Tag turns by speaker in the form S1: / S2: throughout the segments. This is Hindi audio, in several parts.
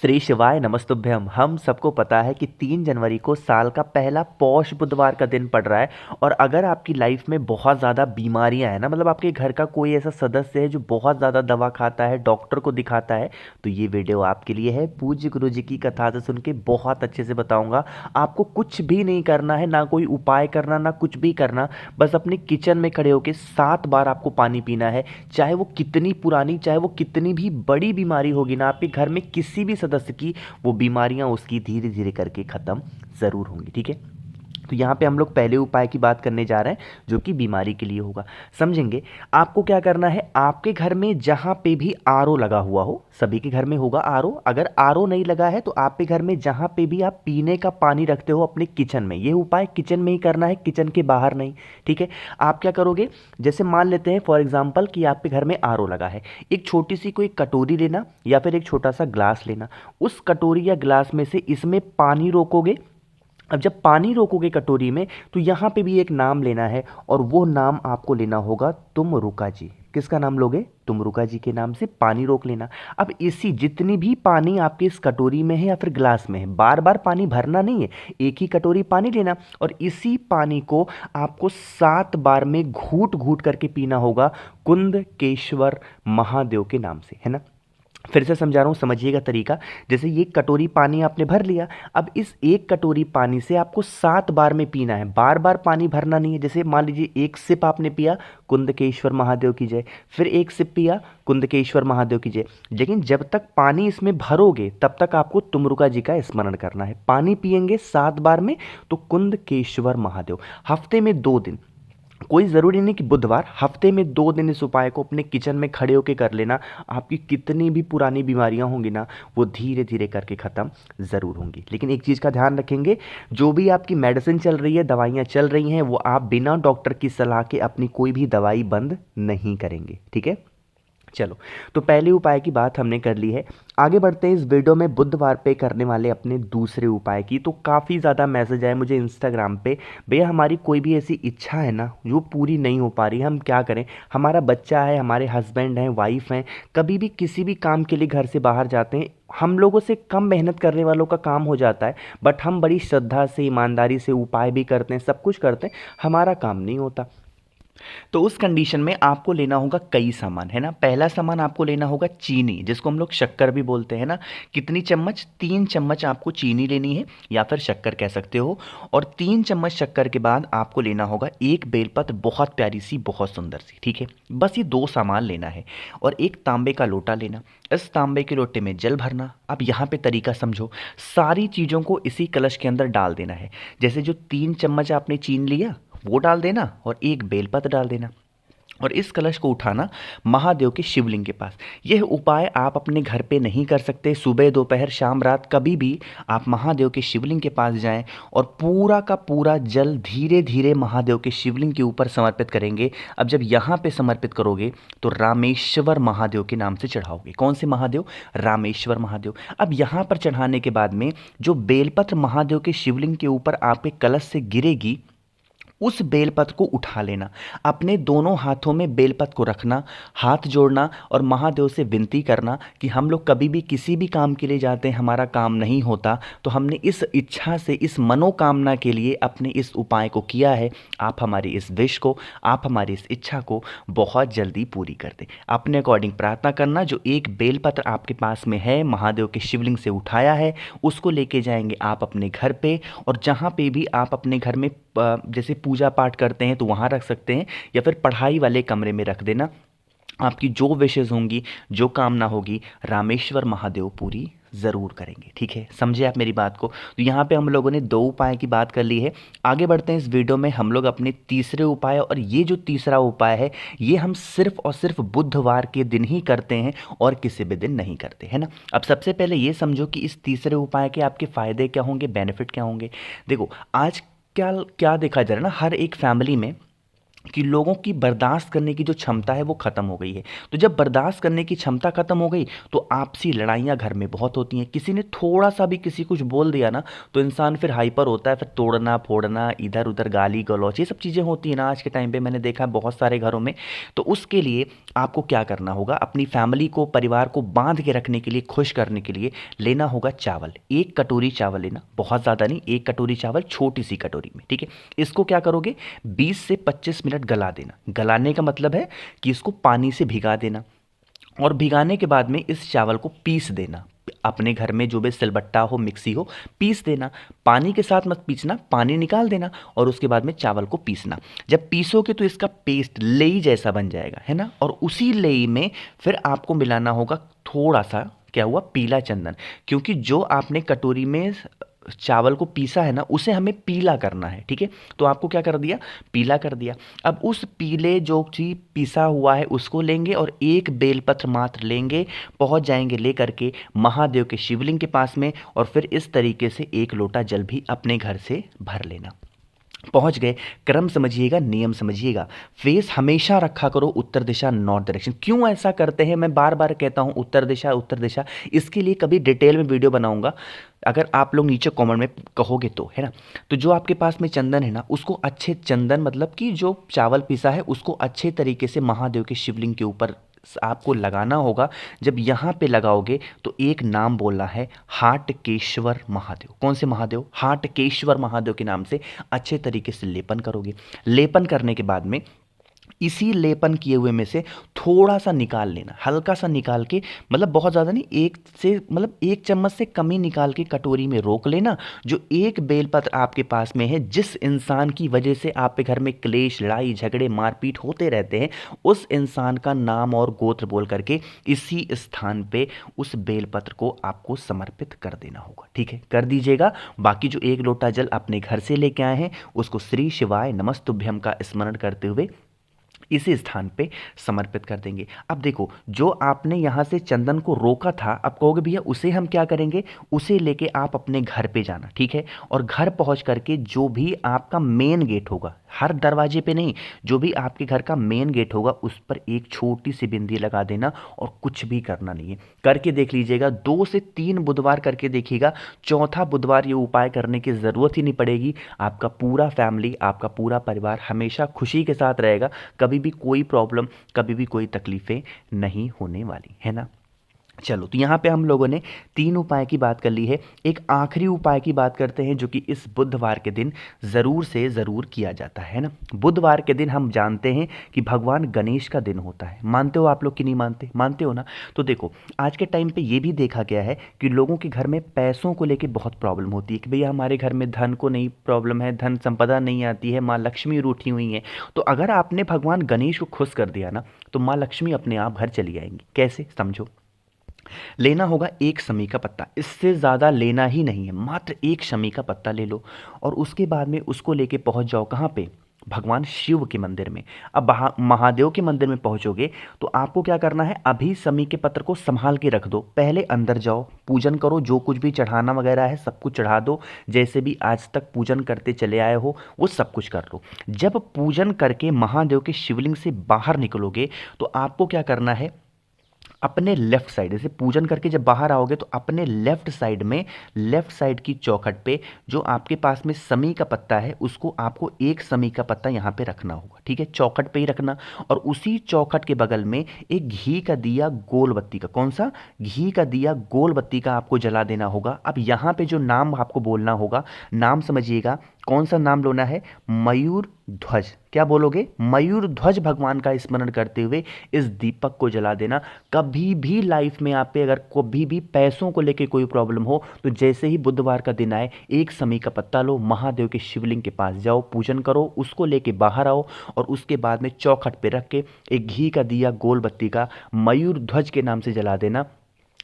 S1: श्री शिवाय नमस्तुभ्यम। हम सबको पता है कि 3 जनवरी को साल का पहला पौष बुधवार का दिन पड़ रहा है। और अगर आपकी लाइफ में बहुत ज़्यादा बीमारियां हैं ना, मतलब आपके घर का कोई ऐसा सदस्य है जो बहुत ज़्यादा दवा खाता है, डॉक्टर को दिखाता है, तो ये वीडियो आपके लिए है। पूज्य गुरु जी की कथा से सुन के बहुत अच्छे से बताऊंगा। आपको कुछ भी नहीं करना है, ना कोई उपाय करना, ना कुछ भी करना। बस अपने किचन में खड़े होकर 7 बार आपको पानी पीना है। चाहे वो कितनी पुरानी, चाहे वो कितनी भी बड़ी बीमारी होगी ना, आपके घर में किसी भी सदस्य की, वो बीमारियां उसकी धीरे धीरे करके खत्म जरूर होंगी। ठीक है, तो यहाँ पे हम लोग पहले उपाय की बात करने जा रहे हैं जो कि बीमारी के लिए होगा। समझेंगे। आपको क्या करना है, आपके घर में जहाँ पे भी आरओ लगा हुआ हो, सभी के घर में होगा आरओ, अगर आरओ नहीं लगा है तो आपके घर में जहाँ पे भी आप पीने का पानी रखते हो अपने किचन में, ये उपाय किचन में ही करना है, किचन के बाहर नहीं। ठीक है, आप क्या करोगे, जैसे मान लेते हैं फॉर एग्जाम्पल कि आपके घर में आरओ लगा है, एक छोटी सी कोई कटोरी लेना या फिर एक छोटा सा ग्लास लेना। उस कटोरी या ग्लास में से इसमें पानी रोकोगे। अब जब पानी रोकोगे कटोरी में, तो यहाँ पे भी एक नाम लेना है, और वो नाम आपको लेना होगा तुमरुका जी। किसका नाम लोगे, तुमरुका जी के नाम से पानी रोक लेना। अब इसी जितनी भी पानी आपके इस कटोरी में है या फिर ग्लास में है, बार बार पानी भरना नहीं है, एक ही कटोरी पानी लेना, और इसी पानी को आपको 7 बार में घूट घूट करके पीना होगा, कुंदकेश्वर महादेव के नाम से, है ना। फिर से समझा रहा हूँ, समझिएगा तरीका। जैसे ये कटोरी पानी आपने भर लिया, अब इस एक कटोरी पानी से आपको 7 बार में पीना है, बार बार पानी भरना नहीं है। जैसे मान लीजिए एक सिप आपने पिया, कुंदकेश्वर महादेव की जय, फिर एक सिप पिया, कुंदकेश्वर महादेव की जय। लेकिन जब तक पानी इसमें भरोगे तब तक आपको तुमरुका जी का स्मरण करना है। पानी पियेंगे 7 बार में तो कुंदकेश्वर महादेव। हफ्ते में 2 दिन, कोई ज़रूरी नहीं कि बुधवार, हफ्ते में 2 दिन इस उपाय को अपने किचन में खड़े होकर कर लेना। आपकी कितनी भी पुरानी बीमारियां होंगी ना, वो धीरे धीरे करके ख़त्म ज़रूर होंगी। लेकिन एक चीज़ का ध्यान रखेंगे, जो भी आपकी मेडिसिन चल रही है, दवाइयाँ चल रही हैं, वो आप बिना डॉक्टर की सलाह के अपनी कोई भी दवाई बंद नहीं करेंगे। ठीक है, चलो, तो पहले उपाय की बात हमने कर ली है। आगे बढ़ते हैं इस वीडियो में बुधवार पे करने वाले अपने दूसरे उपाय की। तो काफ़ी ज़्यादा मैसेज आए मुझे इंस्टाग्राम पे, भैया हमारी कोई भी ऐसी इच्छा है ना जो पूरी नहीं हो पा रही, हम क्या करें, हमारा बच्चा है, हमारे हस्बैंड हैं, वाइफ हैं, कभी भी किसी भी काम के लिए घर से बाहर जाते हैं, हम लोगों से कम मेहनत करने वालों का काम हो जाता है, बट हम बड़ी श्रद्धा से, ईमानदारी से उपाय भी करते हैं, सब कुछ करते हैं, हमारा काम नहीं होता। तो उस कंडीशन में आपको लेना होगा कई सामान, है ना। पहला सामान आपको लेना होगा चीनी, जिसको हम लोग शक्कर भी बोलते हैं ना। कितनी चम्मच, 3 चम्मच आपको चीनी लेनी है, या फिर शक्कर कह सकते हो। और 3 चम्मच शक्कर के बाद आपको लेना होगा एक बेलपत्र, बहुत प्यारी सी, बहुत सुंदर सी। ठीक है, बस ये 2 सामान लेना है। और एक तांबे का लोटा लेना, इस तांबे के लोटे में जल भरना। अब यहाँ पे तरीका समझो, सारी चीज़ों को इसी कलश के अंदर डाल देना है। जैसे जो 3 चम्मच आपने चीनी लिया वो डाल देना, और एक बेलपत्र डाल देना, और इस कलश को उठाना महादेव के शिवलिंग के पास। यह उपाय आप अपने घर पे नहीं कर सकते, सुबह दोपहर शाम रात कभी भी आप महादेव के शिवलिंग के पास जाएं और पूरा का पूरा जल धीरे धीरे महादेव के शिवलिंग के ऊपर समर्पित करेंगे। अब जब यहाँ पे समर्पित करोगे तो रामेश्वर महादेव के नाम से चढ़ाओगे। कौन से महादेव, रामेश्वर महादेव। अब यहाँ पर चढ़ाने के बाद में जो बेलपत्र महादेव के शिवलिंग के ऊपर आपके कलश से गिरेगी, उस बेलपत्र को उठा लेना, अपने दोनों हाथों में बेलपत्र को रखना, हाथ जोड़ना और महादेव से विनती करना कि हम लोग कभी भी किसी भी काम के लिए जाते हैं, हमारा काम नहीं होता, तो हमने इस इच्छा से, इस मनोकामना के लिए अपने इस उपाय को किया है। आप हमारी इस विश को, आप हमारी इस इच्छा को बहुत जल्दी पूरी कर दें। अपने अकॉर्डिंग प्रार्थना करना। जो एक बेलपत्र आपके पास में है, महादेव के शिवलिंग से उठाया है, उसको लेके जाएंगे आप अपने घर पे, और जहाँ पे भी आप अपने घर में जैसे पूजा पाठ करते हैं तो वहाँ रख सकते हैं, या फिर पढ़ाई वाले कमरे में रख देना। आपकी जो विशेष होंगी, जो कामना होगी, रामेश्वर महादेव पूरी ज़रूर करेंगे। ठीक है, समझे आप मेरी बात को। तो यहाँ पे हम लोगों ने 2 उपाय की बात कर ली है। आगे बढ़ते हैं इस वीडियो में हम लोग अपने तीसरे उपाय, और ये जो तीसरा उपाय है ये हम सिर्फ और सिर्फ बुधवार के दिन ही करते हैं और किसी भी दिन नहीं करते, है ना। अब सबसे पहले ये समझो कि इस तीसरे उपाय के आपके फ़ायदे क्या होंगे, बेनिफिट क्या होंगे। देखो, आज क्या क्या देखा जा रहा है ना, हर एक फैमिली में कि लोगों की बर्दाश्त करने की जो क्षमता है वो ख़त्म हो गई है। तो जब बर्दाश्त करने की क्षमता ख़त्म हो गई तो आपसी लड़ाइयाँ घर में बहुत होती हैं। किसी ने थोड़ा सा भी किसी कुछ बोल दिया ना तो इंसान फिर हाइपर होता है, फिर तोड़ना फोड़ना, इधर उधर गाली गलौच, ये सब चीज़ें होती हैं ना आज के टाइम पे, मैंने देखा है बहुत सारे घरों में। तो उसके लिए आपको क्या करना होगा, अपनी फैमिली को, परिवार को बांध के रखने के लिए, खुश करने के लिए लेना होगा चावल। 1 कटोरी चावल लेना, बहुत ज़्यादा नहीं, 1 कटोरी चावल छोटी सी कटोरी में, ठीक है। इसको क्या करोगे, 20 से 25 मिनट गला देना। गलाने का मतलब है कि इसको पानी से भिगा देना, और भिगाने के बाद में इस चावल को पीस देना। अपने घर में जो भी सिलबट्टा हो, मिक्सी हो, पीस देना। पानी के साथ मत पीसना, पानी निकाल देना और उसके बाद में चावल को पीसना। जब पीसोगे तो इसका पेस्ट लेई जैसा बन जाएगा, है ना। और उसी लेई में फिर आपको मिलाना होगा थोड़ा सा, क्या हुआ, पीला चंदन। क्योंकि जो आपने कटोरी में चावल को पीसा है ना, उसे हमें पीला करना है, ठीक है। तो आपको क्या कर दिया, पीला कर दिया। अब उस पीले जो चीज पिसा हुआ है उसको लेंगे और एक बेलपत्र मात्र लेंगे, पहुंच जाएंगे लेकर के महादेव के शिवलिंग के पास में, और फिर इस तरीके से 1 लोटा जल भी अपने घर से भर लेना। पहुंच गए, क्रम समझिएगा, नियम समझिएगा। फेस हमेशा रखा करो उत्तर दिशा, नॉर्थ डायरेक्शन। क्यों ऐसा करते हैं, मैं बार बार कहता हूं उत्तर दिशा उत्तर दिशा, इसके लिए कभी डिटेल में वीडियो बनाऊंगा, अगर आप लोग नीचे कमेंट में कहोगे तो, है ना। तो जो आपके पास में चंदन है ना, उसको अच्छे, चंदन मतलब कि जो चावल पिसा है उसको अच्छे तरीके से महादेव के शिवलिंग के ऊपर आपको लगाना होगा। जब यहाँ पे लगाओगे तो एक नाम बोलना है, हाटकेश्वर महादेव। कौन से महादेव, हाटकेश्वर महादेव के नाम से अच्छे तरीके से लेपन करोगे। लेपन करने के बाद में इसी लेपन किए हुए में से थोड़ा सा निकाल लेना, हल्का सा निकाल के, मतलब बहुत ज़्यादा नहीं, मतलब 1 चम्मच से कम ही निकाल के कटोरी में रोक लेना। जो एक बेलपत्र आपके पास में है, जिस इंसान की वजह से आपके घर में क्लेश, लड़ाई झगड़े, मारपीट होते रहते हैं, उस इंसान का नाम और गोत्र बोल करके इसी स्थान पे उस बेलपत्र को आपको समर्पित कर देना होगा, ठीक है। कर दीजिएगा। बाकी जो 1 लोटा जल अपने घर से लेके आए हैं उसको श्री शिवाय नमस्तुभ्यम का स्मरण करते हुए इसी स्थान पे समर्पित कर देंगे। अब देखो, जो आपने यहाँ से चंदन को रोका था, अब कहोगे भैया उसे हम क्या करेंगे, उसे लेके आप अपने घर पे जाना, ठीक है। और घर पहुँच करके जो भी आपका मेन गेट होगा, हर दरवाजे पे नहीं, जो भी आपके घर का मेन गेट होगा उस पर एक छोटी सी बिंदी लगा देना, और कुछ भी करना नहीं है। करके देख लीजिएगा, 2 से 3 बुधवार करके देखिएगा, चौथा बुधवार ये उपाय करने की ज़रूरत ही नहीं पड़ेगी। आपका पूरा फैमिली, आपका पूरा परिवार हमेशा खुशी के साथ रहेगा। कभी भी कोई प्रॉब्लम, कभी भी कोई तकलीफें नहीं होने वाली, है ना। चलो, तो यहाँ पे हम लोगों ने 3 उपाय की बात कर ली है। एक आखिरी उपाय की बात करते हैं जो कि इस बुधवार के दिन ज़रूर से ज़रूर किया जाता है ना। बुधवार के दिन हम जानते हैं कि भगवान गणेश का दिन होता है। मानते हो आप लोग कि नहीं मानते, मानते हो ना। तो देखो, आज के टाइम पे ये भी देखा गया है कि लोगों के घर में पैसों को लेके बहुत प्रॉब्लम होती है कि भैया हमारे घर में धन को नहीं प्रॉब्लम है, धन संपदा नहीं आती है, माँ लक्ष्मी रूठी हुई है। तो अगर आपने भगवान गणेश को खुश कर दिया ना, तो माँ लक्ष्मी अपने आप घर चली आएंगी। कैसे, समझो। लेना होगा 1 शमी का पत्ता, इससे ज़्यादा लेना ही नहीं है, मात्र 1 शमी का पत्ता ले लो। और उसके बाद में उसको लेके पहुंच जाओ कहाँ पे, भगवान शिव के मंदिर में। अब महादेव के मंदिर में पहुंचोगे तो आपको क्या करना है, अभी शमी के पत्र को संभाल के रख दो। पहले अंदर जाओ, पूजन करो, जो कुछ भी चढ़ाना वगैरह है सब कुछ चढ़ा दो, जैसे भी आज तक पूजन करते चले आए हो वो सब कुछ कर लो। जब पूजन करके महादेव के शिवलिंग से बाहर निकलोगे तो आपको क्या करना है, अपने लेफ्ट साइड, जैसे पूजन करके जब बाहर आओगे तो अपने लेफ्ट साइड में, लेफ्ट साइड की चौखट पे जो आपके पास में शमी का पत्ता है उसको आपको 1 शमी का पत्ता यहाँ पे रखना होगा, ठीक है। चौखट पे ही रखना। और उसी चौखट के बगल में एक घी का दिया गोल बत्ती का, कौन सा, घी का दिया गोल बत्ती का आपको जला देना होगा। अब यहाँ पे जो नाम आपको बोलना होगा, नाम समझिएगा, कौन सा नाम लेना है, मयूर ध्वज। क्या बोलोगे, मयूर ध्वज भगवान का स्मरण करते हुए इस दीपक को जला देना। कभी भी लाइफ में आप पे अगर कभी भी पैसों को लेके कोई प्रॉब्लम हो तो जैसे ही बुधवार का दिन आए 1 शमी का पत्ता लो, महादेव के शिवलिंग के पास जाओ, पूजन करो, उसको लेके बाहर आओ और उसके बाद में चौखट पे रख के एक घी का दिया गोल बत्ती का मयूर ध्वज के नाम से जला देना।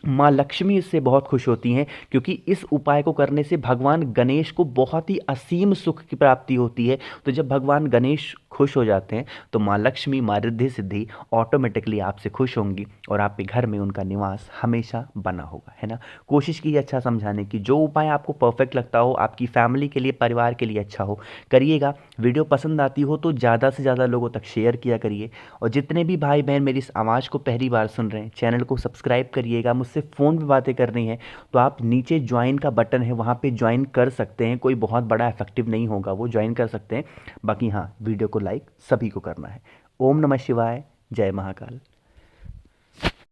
S1: माँ लक्ष्मी इससे बहुत खुश होती हैं, क्योंकि इस उपाय को करने से भगवान गणेश को बहुत ही असीम सुख की प्राप्ति होती है। तो जब भगवान गणेश खुश हो जाते हैं तो माँ लक्ष्मी, माँ रिद्धि सिद्धि ऑटोमेटिकली आपसे खुश होंगी और आपके घर में उनका निवास हमेशा बना होगा, है ना। कोशिश कीजिए अच्छा समझाने की, जो उपाय आपको परफेक्ट लगता हो, आपकी फैमिली के लिए, परिवार के लिए अच्छा हो, करिएगा। वीडियो पसंद आती हो तो ज़्यादा से ज़्यादा लोगों तक शेयर किया करिए। और जितने भी भाई बहन मेरी इस आवाज़ को पहली बार सुन रहे हैं, चैनल को सब्सक्राइब करिएगा। मुझसे फ़ोन पे बातें करनी है तो आप नीचे ज्वाइन का बटन है, वहाँ पे ज्वाइन कर सकते हैं। कोई बहुत बड़ा इफेक्टिव नहीं होगा, वो ज्वाइन कर सकते हैं। बाकी हाँ, वीडियो को लाइक सभी को करना है। ओम नमः शिवाय, जय महाकाल।